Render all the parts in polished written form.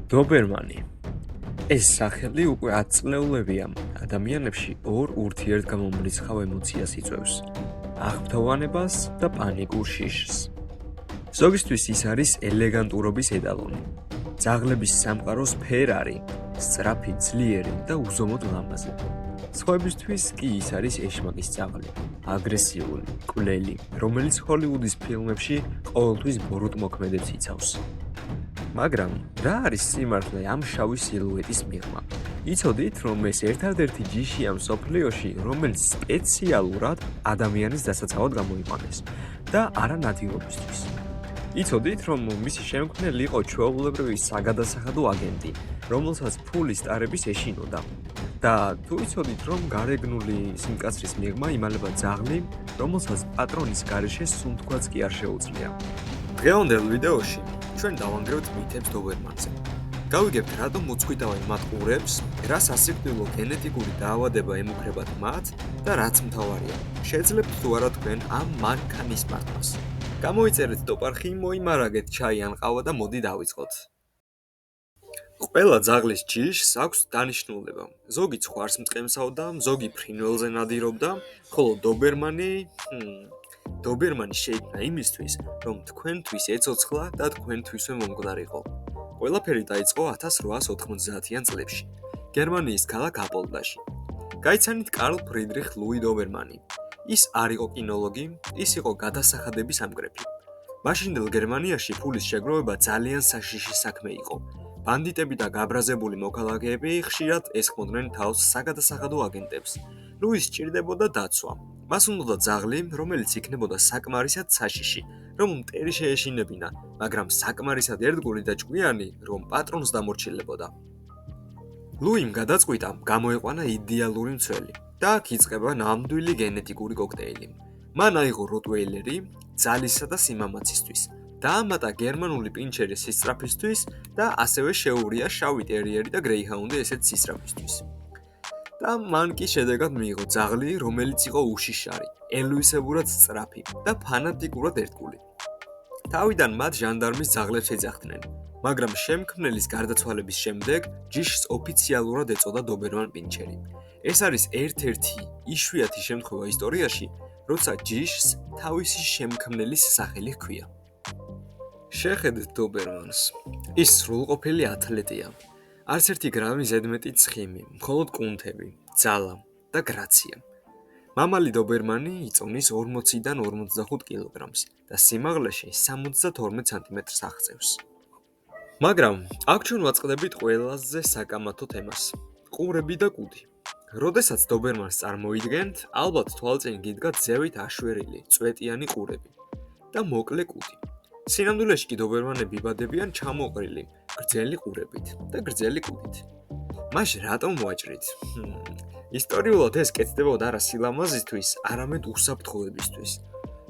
დობერმანი. ეს სახელი უკვე 10 წლეულებია ადამიანებში ორ ურთიერთგამომრიცხავ ემოციას იწვევს: აღფრთოვანებას და პანიკურ შიშს. ზოგისთვის ის არის ელეგანტურობის ედალონი, ძაღლების სამყაროს ფერარი, სწრაფი, ძლიერი და უზომოდ ლამაზი. სხვაებისთვის კი ის არის ეშმაკის ძაღლი, აგრესიული, კვლელი, რომელიც ჰოლივუდის ფილმებში ყოველთვის ბოროტმოქმედებს იცავს. მაგრამ რა არის სიმართლე ამ შავი სილუეტის მიღმა? იცოდით, რომ ეს ერთადერთი ჯიშია მსოფლიოში, რომელიც სპეციალურად ადამიანის დასაცავად გამოიყვანეს და არა ნადირობისთვის. იცოდით, რომ მისი შემქმნელი იყო ჩვეულებრივი საგადასახადო აგენტი, რომელსაც ფულის ტარების ეშინოდა. და თუ იცოდით, რომ გარეგნული სიმკაცრის მიღმა იმალება ძაღლი, რომელსაც პატრონის გარეშე სუნთქვაც კი არ შეუძლია. დღევანდელ ვიდეოში ჩვენ დავანგრევთ მითებს დობერმანზე. გავიგებთ, რატომ უცხვიდავენ მათ ყურებს, რა სასიკვდილო გენეტიკური დაავადება ემუქრებათ მათ და რაც მთავარია, შეძლებთ თუ არა თქვენ ამ მანქანის მართვას. გამოიწერეთ ტოპარხი, მოიმარაგეთ ჩაი ან ყავა და მოდი დავიწყოთ. ყველა ძაღლის ჯიშს აქვს დანიშნულება. ზოგი ცხვარს მწყემსავდა, ზოგი ფრინველზე ნადირობდა, ხოლო დობერმანი შეიქმნა იმისთვის, რომ თქვენთვის ეცოცხლა და თქვენთვისვე მომკვდარიყო. ყველაფერი დაიწყო 1890-იან წლებში, გერმანიის ქალაქ აპოლდაში. გაიცანით კარლ ფრიდრიხ ლუი დობერმანი. ის არ იყო კინოლოგი, ის იყო გადასახადების ამგრეფი. მაშინდელ გერმანიაში ფულის შეგროვება ძალიან საშიში საქმე იყო. ბანდიტები და გაბრაზებული მოქალაქეები ხშირად ესხმოდნენ თავს საგადასახადო აგენტებს. ლუის სჭირდებოდა დაცვა. მას უნდოდა ძაღლი, რომელიც იქნებოდა საკმარისად საშიში, რომ მტერი შეეშინებინა, მაგრამ საკმარისად ერთგული და ჭკვიანი, რომ პატრონს დამორჩილებოდა. ლუიმ გადაწყვიტა, გამოეყვანა იდეალური მცველი და აქ იწყება ნამდვილი გენეტიკური კოქტეილი. მან აიღო როტვეილერი ძალისა და სიმამაცისთვის, დაამატა გერმანული პინჩერი სისწრაფისთვის და ასევე შეუღრია შავი ტერიერი და გრეიჰაუნდი ესეც სისწრაფისთვის. და მან კი შედეგად მიიღო ძაღლი, რომელიც იყო უშიშარი, ელვისებურად სწრაფი და ფანატიკურად ერთგული. თავიდან მათ ჟანდარმის ძაღლებს ეძახდნენ, მაგრამ შემქმნელის გარდაცვალების შემდეგ ჯიშს ოფიციალურად ეწოდა დობერმან პინჩერი. ეს არის ერთ-ერთი იშვიათი შემთხვევა ისტორიაში, როცა ჯიშს თავისი შემქმნელის სახელი ჰქვია. შეხედეთ დობერმანს. ის სრულყოფილი ათლეტია. არც ერთი გრამი ზედმეტი ცხიმი, მხოლოდ კუნთები, ძალა და გრაცია. მამალი დობერმანი იწონის 40-დან 55 კილოგრამს და სიმაღლეში 72 სანტიმეტრს აღწევს. მაგრამ აქ ჩვენ ვაწყდებით ყველაზე საკამათო თემას: ყურები და კუდი. როდესაც დობერმანს წარმოიდგენთ, ალბათ თვალწინ გიდგა ძევით აშვერილი, წვეტიანი ყურები და მოკლე კუდი. სინამდვილეში კი დობერმანები იბადებიან ჩამოყრილი, გრძელი ყურებით და გრძელი კუდით. მაშინ რატომ ვაჭრით? ისტორიულად ეს კეთდებოდა არა სილამაზისთვის, არამედ უსაფრთხოებისთვის.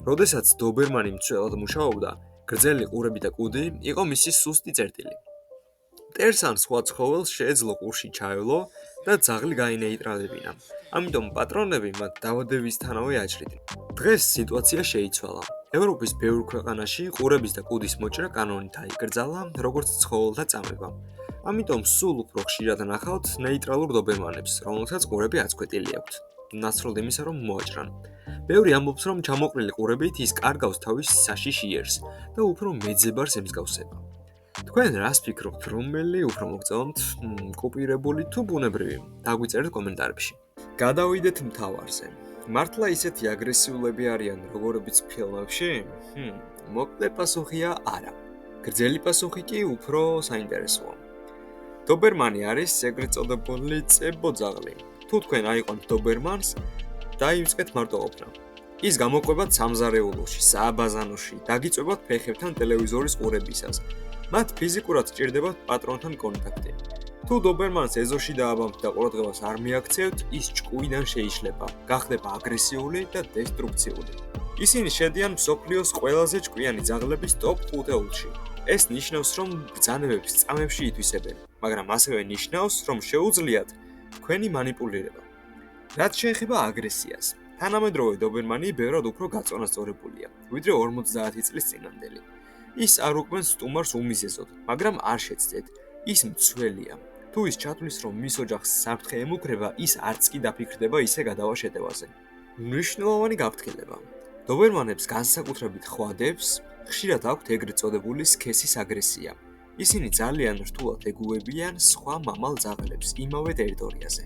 როდესაც დობერმანი მცველად მუშაობდა, გრძელი ყურები და კუდი იყო მისი სუსტი წერტილი. მტერს ან სხვა ცხოველს შეეძლო ყურში ჩაევლო და ძაღლი გაინეიტრალებინა. ამიტომ პატრონები მათ დაავადებისთანავე აჭრიდნენ. დღეს სიტუაცია შეიცვალა. ევროპის ბევრ ქვეყანაში ყურების და კუდის მოჭრა კანონით აიკრძალა, როგორც ცხოველთა წამება. ამიტომ სულ უფრო ხშირად ნახავთ ნეიტრალურ დობერმანებს, რომელსაც ყურები აწყვეტილი აქვთ, ნაცვლად იმისა, რომ მოაჭრან. ბევრი ამბობს, რომ ჩამოყრილი ყურებით ის კარგავს თავის საშიშ იერს და უფრო მეძებარს ემსგავსება. თქვენ რას ფიქრობთ, რომელი უფრო მოგწონთ, კოპირებული თუ ბუნებრივი? დაგვიწერეთ კომენტარებში. გადავიდეთ მთავარზე. მართლა ისეთი აგრესიულები არიან, როგორებიც ფილმებში? მოკლე პასუხია არა. გრძელი პასუხი კი უფრო საინტერესოა. დობერმანი არის ეგრეთ წოდებული წებო ძაღლი. თუ თქვენ აიყვანთ დობერმანს, დაივიწყეთ მარტოყოფნა. ის გამოყვებათ სამზარეულოში, სააბაზანოში, დაგიწვებათ ფეხებთან ტელევიზორის ყურებისას. მათ ფიზიკურად სჭირდებათ პატრონთან კონტაქტი. თუ დობერმანს ეზოში დააბამთ და ყურადღებას არ მიაქცევთ, ის ჭკუიდან შეიშლება, გახდება აგრესიული და დესტრუქციული. ისინი შედიან მსოფლიოს ყველაზე ჭკვიანი ძაღლების ტოპ 5-ში. ეს ნიშნავს, რომ ბრძანებებს წამებში ითვისებენ, მაგრამ ასევე ნიშნავს, რომ შეუძლიათ თქვენი მანიპულირება. რაც შეეხება აგრესიას, თანამედროვე დობერმანი ბევრად უფრო გაწონასწორებულია, ვიდრე 50 წლის წინანდელი. ის არ უკმენს სტუმარს უმიზეზოდ, მაგრამ არ შეცდეთ. ის მცველია. თუ ის ჩათვლის, რომ მის ოჯახს საფრთხე ემუქრება, ის არც კი დაფიქრდება ისე გადავა შეტევაზე. მნიშვნელოვანი გაფრთხილება. დობერმანებს განსაკუთრებით ხვადებს ხშირად აქვთ ეგრეთ წოდებული სქესის აგრესია. ისინი ძალიან რთულად ეგუებიან სხვა მამალ ძაღლებს იმავე ტერიტორიაზე.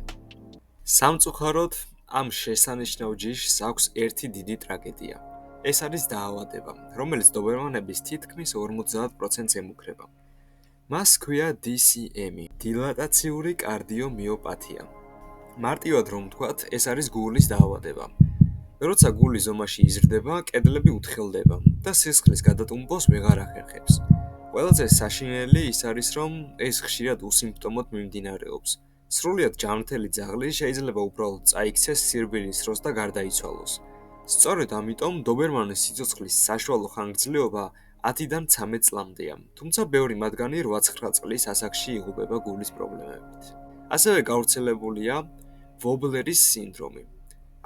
სამწუხაროდ, ამ შესანიშნავ ჯიშს აქვს ერთი დიდი ტრაგედია. ეს არის დაავადება, რომელიც დობერმანების თითქმის 50%-ს ემუქრება. მას ჰქვია DCM-ი, დილატაციური კარდიომიოპათია. მარტივად რომ ვთქვათ, ეს არის გულის დაავადება. როცა გული ზომაში იზრდება, კედლები უთხელდება და სისხლის გადატუმბოს ვეღარ ახერხებს. ყველაზე საშინელი ის არის, რომ ეს ხშირად უსიმპტომოდ მიმდინარეობს. სრულიად ჯანმრთელი ძაღლი შეიძლება უბრალოდ წაიქცეს სირბილის დროს და გარდაიცვალოს. სწორედ ამიტომ დობერმანის სიცოცხლის საშუალო ხანგრძლივობა 10-დან 13 წლამდეა, თუმცა ბევრი მათგანი 8-9 წლის ასაკში იღუპება გულის პრობლემებით. ასევე გავრცელებულია ვობლერის სინდრომი,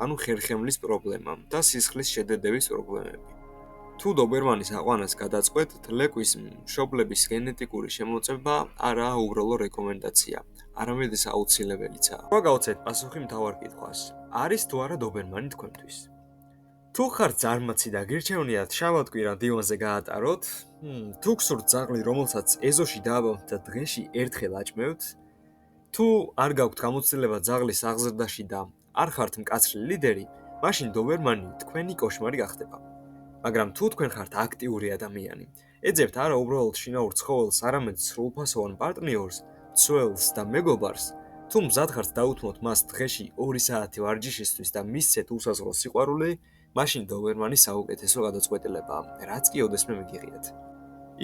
ანუ ხერხემლის პრობლემა და სისხლის შედედების პრობლემები. თუ დობერმანის აყვანას გადაწყვეტთ, ლეკვის მშობლების გენეტიკური შემოწმება არაა უბრალო რეკომენდაცია, არამედ ეს აუცილებელიცაა. რა გავცეთ პასუხი მთავარ კითხვას: არის თუ არა დობერმანი თქვენთვის? თუ ხართ ზარმაცი და გირჩევნიათ შაბათ-კვირა დივანზე გაატაროთ, თუ გსურთ ძაღლი, რომელსაც ეზოში დააბავთ და დღეში ერთხელ აჭმევთ, თუ არ გაქვთ გამოცდილება ძაღლის აღზრდაში და არ ხართ მკაცრი ლიდერი, მაშინ დობერმანი თქვენი კოშმარი გახდება. მაგრამ თუ თქვენ ხართ აქტიური ადამიანი, ეძებთ არა უბრალოდ შინაურ ცხოველს, არამედ სრულფასოვან პარტნიორს, მცველს და მეგობარს, თუ მზად ხართ დაუთმოთ მას დღეში 2 საათი ვარჯიშისთვის და მისცეთ უსაზღრო სიყვარული, მაშინ დობერმანი საუკეთესო გადაწყვეტილებაა, რაც კი ოდესმე მიგიღიათ.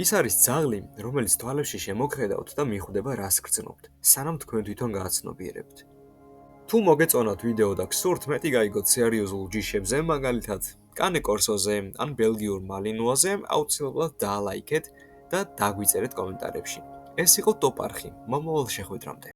ის არის ძაღლი, რომელიც თვალებში შემოგხედავთ და მიხვდება, რას გრძნობთ, სანამ თქვენ თვითონ გააცნობიერებთ. თუ მოგეწონათ ვიდეო და გსურთ მეტი გაიგოთ სერიოზულ ჯიშებზე, მაგალითად, კანე კორსოზე ან ბელგიურ მალინუაზე, აუცილებლად დაალაიქეთ და დაგვიწერეთ კომენტარებში. ეს იყო ტოპ არხი. მომავალ შეხვედრამდე.